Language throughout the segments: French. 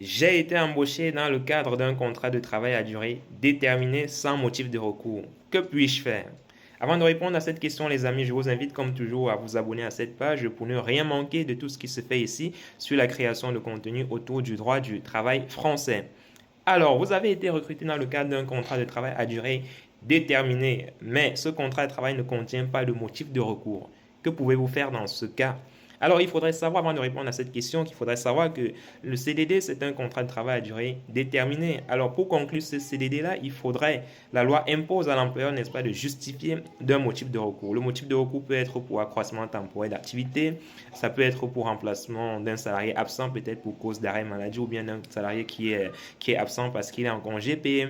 J'ai été embauché dans le cadre d'un contrat de travail à durée déterminée sans motif de recours. Que puis-je faire? Avant de répondre à cette question, les amis, je vous invite comme toujours à vous abonner à cette page pour ne rien manquer de tout ce qui se fait ici sur la création de contenu autour du droit du travail français. Alors, vous avez été recruté dans le cadre d'un contrat de travail à durée déterminée, mais ce contrat de travail ne contient pas de motif de recours. Que pouvez-vous faire dans ce cas? Alors, il faudrait savoir, avant de répondre à cette question, qu'il faudrait savoir que le CDD, c'est un contrat de travail à durée déterminée. Alors, pour conclure ce CDD-là, la loi impose à l'employeur, n'est-ce pas, de justifier d'un motif de recours. Le motif de recours peut être pour accroissement temporaire d'activité, ça peut être pour remplacement d'un salarié absent, peut-être pour cause d'arrêt maladie, ou bien d'un salarié qui est absent parce qu'il est en congé payé.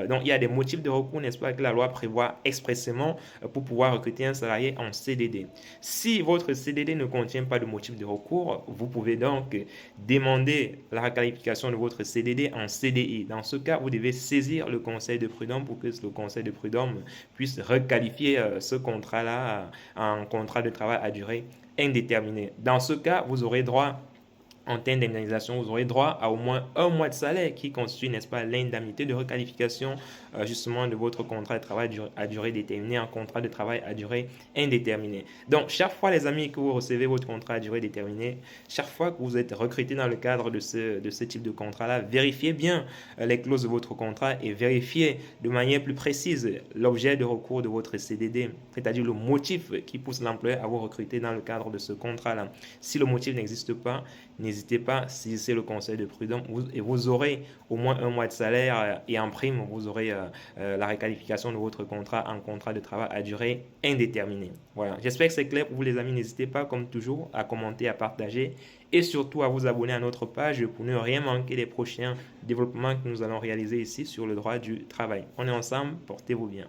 Donc, il y a des motifs de recours, n'est-ce pas, que la loi prévoit expressément pour pouvoir recruter un salarié en CDD. Si votre CDD ne contient pas de motif de recours, vous pouvez donc demander la requalification de votre CDD en CDI. Dans ce cas, vous devez saisir le conseil de prud'homme pour que le conseil de prud'homme puisse requalifier ce contrat-là en contrat de travail à durée indéterminée. Dans ce cas, vous aurez droit en termes d'indemnisation, vous aurez droit à au moins un mois de salaire qui constitue, n'est-ce pas, l'indemnité de requalification justement de votre contrat de travail à durée déterminée en contrat de travail à durée indéterminée. Donc, chaque fois, les amis, que vous recevez votre contrat à durée déterminée, chaque fois que vous êtes recruté dans le cadre de ce type de contrat-là, vérifiez bien les clauses de votre contrat et vérifiez de manière plus précise l'objet de recours de votre CDD, c'est-à-dire le motif qui pousse l'employeur à vous recruter dans le cadre de ce contrat-là. Si le motif n'existe pas, n'hésitez pas à saisir le conseil de prud'homme et vous aurez au moins un mois de salaire et en prime, vous aurez la requalification de votre contrat en contrat de travail à durée indéterminée. Voilà, j'espère que c'est clair pour vous les amis. N'hésitez pas comme toujours à commenter, à partager et surtout à vous abonner à notre page pour ne rien manquer des prochains développements que nous allons réaliser ici sur le droit du travail. On est ensemble, portez-vous bien.